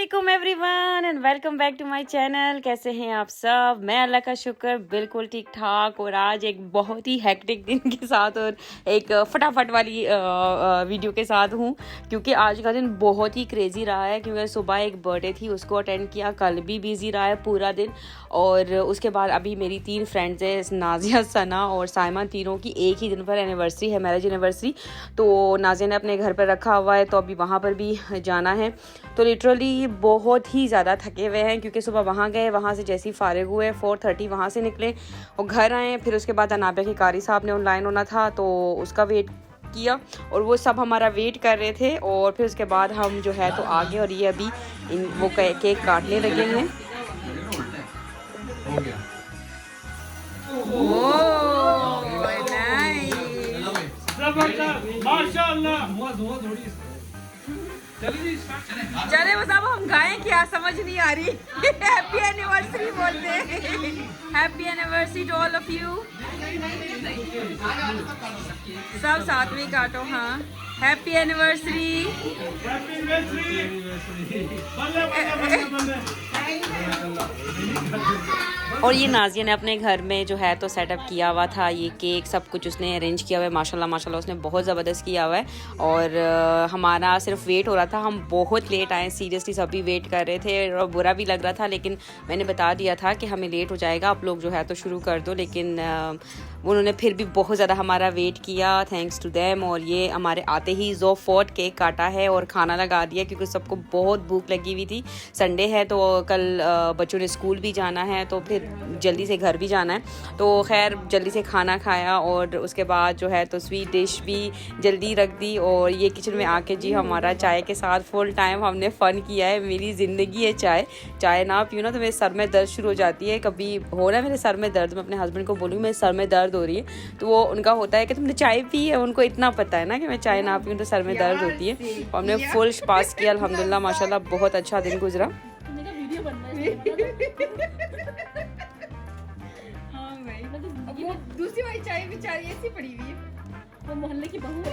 अस्सलामुअलैकुम everyone and welcome back to my channel. कैसे हैं आप सब? मैं अल्लाह का शुक्र बिल्कुल ठीक ठाक। और आज एक बहुत ही हेक्टिक दिन के साथ और एक फटाफट वाली वीडियो के साथ हूँ, क्योंकि आज का दिन बहुत ही क्रेज़ी रहा है। क्योंकि सुबह एक बर्थडे थी, उसको अटेंड किया, कल भी बिज़ी रहा है पूरा दिन। और उसके बाद अभी मेरी 3 फ्रेंड्स हैं, नाजिया, सना और साइमा, तीनों की एक ही दिन पर एनिवर्सरी है, मैरिज एनिवर्सरी। तो नाजिया ने अपने घर पर रखा हुआ है, तो अभी वहाँ पर भी जाना है। तो लिटरली बहुत ही ज़्यादा थके हुए हैं, क्योंकि सुबह वहाँ गए, वहाँ से जैसे ही फारिग हुए 4:30 वहाँ से निकले और घर आए। फिर उसके बाद अनाबिया के कारी साहब ने ऑनलाइन होना था, तो उसका वेट किया और वो सब हमारा वेट कर रहे थे। और फिर उसके बाद हम जो है तो आ गए और ये अभी वो केक काटने लगे हैं। चले बस, अब हम गाएं क्या समझ नहीं आ रही। हैप्पी एनिवर्सरी बोलते हैं। Happy anniversary to all of you. सब साथ में काटो। हाँ, हैप्पी एनिवर्सरी। और ये नाजिया ने अपने घर में जो है तो सेटअप किया हुआ था, ये केक सब कुछ उसने अरेंज किया हुआ है। माशाल्लाह माशाल्लाह उसने बहुत ज़बरदस्त किया हुआ है। और हमारा सिर्फ वेट हो रहा था, हम बहुत लेट आए, सीरियसली सभी वेट कर रहे थे और बुरा भी लग रहा था। लेकिन मैंने बता दिया था कि हमें लेट हो जाएगा, आप लोग जो है तो शुरू कर दो। लेकिन उन्होंने फिर भी बहुत ज़्यादा हमारा वेट किया, थैंक्स टू देम। और ये हमारे आते ही ज़ोफ़ोर्ट केक काटा है और खाना लगा दिया, क्योंकि सबको बहुत भूख लगी हुई थी। संडे है तो कल बच्चों ने स्कूल भी जाना है, तो फिर जल्दी से घर भी जाना है। तो खैर जल्दी से खाना खाया और उसके बाद जो है तो स्वीट डिश भी जल्दी रख दी। और ये किचन में आके जी हमारा चाय के साथ फुल टाइम हमने फ़न किया है। मेरी ज़िंदगी है चाय, चाय ना पीऊँ ना तो मेरे सर में दर्द शुरू हो जाती है। कभी हो ना मेरे सर में दर्द, मैं अपने हस्बैंड को बोलूँ मेरे सर में दर्द हो रही है, तो वो उनका होता है कि तुमने चाय पी है। उनको इतना पता है ना कि मैं चाय ना पीऊँ तो सर में दर्द होती है। और हमने फुल पास किया अल्हम्दुलिल्लाह, माशाल्लाह बहुत अच्छा दिन गुजरा। दूसरी वाली चाय बेचारी ऐसी पड़ी हुई है, वो मोहल्ले की बहू है।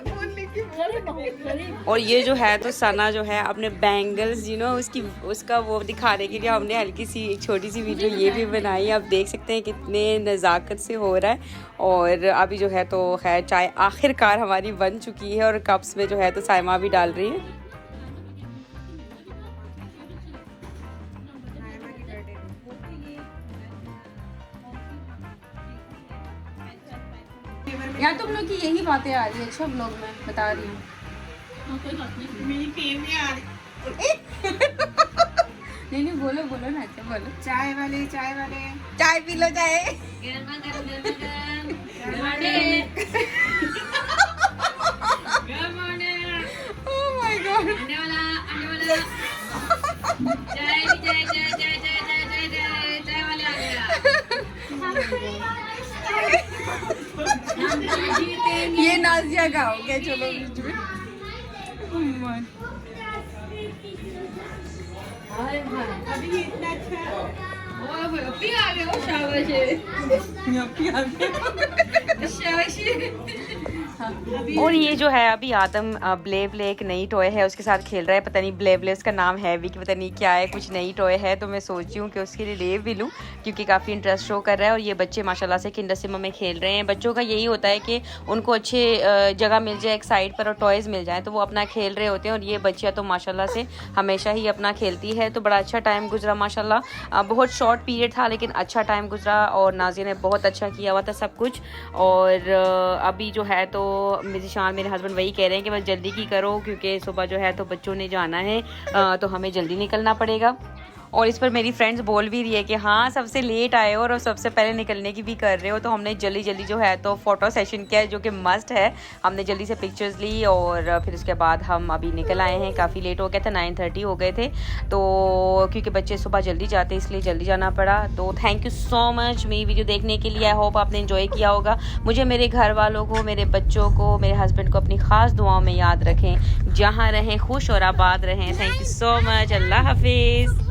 मोहल्ले की बहू। और ये जो है तो सना जो है अपने बैंगल्स उसका वो दिखाने के लिए हमने हल्की सी एक छोटी सी वीडियो ये भी बनाई। आप देख सकते हैं कितने नज़ाकत से हो रहा है। और अभी जो है तो खैर चाय आखिरकार हमारी बन चुकी है और कप्स में जो है तो साइमा भी डाल रही है। यार तुम लोग की यही बातें आ रही है, अच्छा ब्लॉग में बता रही हूँ। मेरी फेवरेट आ रही। नहीं बोलो ना, अच्छा बोलो। चाय वाले चाय पी लो, चाय। Oh my God. चाय वाले आ गया। ये नाजिया का हो गया। चलो बीच में अभी इतना अच्छा और ये जो है अभी आदम ब्लेव एक नई टॉय है उसके साथ खेल रहा है। पता नहीं ब्लेव उसका नाम है भी कि पता नहीं क्या है, कुछ नई टॉय है। तो मैं सोच रही हूँ कि उसके लिए ले भी लूँ, क्योंकि काफ़ी इंटरेस्ट शो कर रहा है। और ये बच्चे माशाल्लाह से किंडर सिनेमा में खेल रहे हैं। बच्चों का यही होता है कि उनको अच्छे जगह मिल जाए एक साइड पर और टॉयज़ मिल जाए तो वो अपना खेल रहे होते हैं। और ये बच्चियाँ तो माशाल्लाह से हमेशा ही अपना खेलती है। तो बड़ा अच्छा टाइम गुजरा माशाल्लाह। बहुत शॉर्ट पीरियड था लेकिन अच्छा टाइम गुजरा और नाजिया ने बहुत अच्छा किया हुआ था सब कुछ। और अभी जो है तो मेरे हस्बैंड वही कह रहे हैं कि बस जल्दी की करो, क्योंकि सुबह जो है तो बच्चों ने जाना है, तो हमें जल्दी निकलना पड़ेगा। और इस पर मेरी फ्रेंड्स बोल भी रही है कि हाँ सबसे लेट आए हो और सबसे पहले निकलने की भी कर रहे हो। तो हमने जल्दी जो है तो फ़ोटो सेशन किया है, जो कि मस्ट है। हमने जल्दी से पिक्चर्स ली और फिर उसके बाद हम अभी निकल आए हैं। काफ़ी लेट हो गया था, 9:30 हो गए थे। तो क्योंकि बच्चे सुबह जल्दी जाते इसलिए जल्दी जाना पड़ा। तो थैंक यू सो मच मेरी वीडियो देखने के लिए। आई होप आपने इन्जॉय किया होगा। मुझे, मेरे घर वालों को, मेरे बच्चों को, मेरे हस्बैंड को अपनी ख़ास दुआओं में याद रखें। जहाँ रहें खुश और आबाद रहें। Thank you so much. अल्लाह हाफिज़।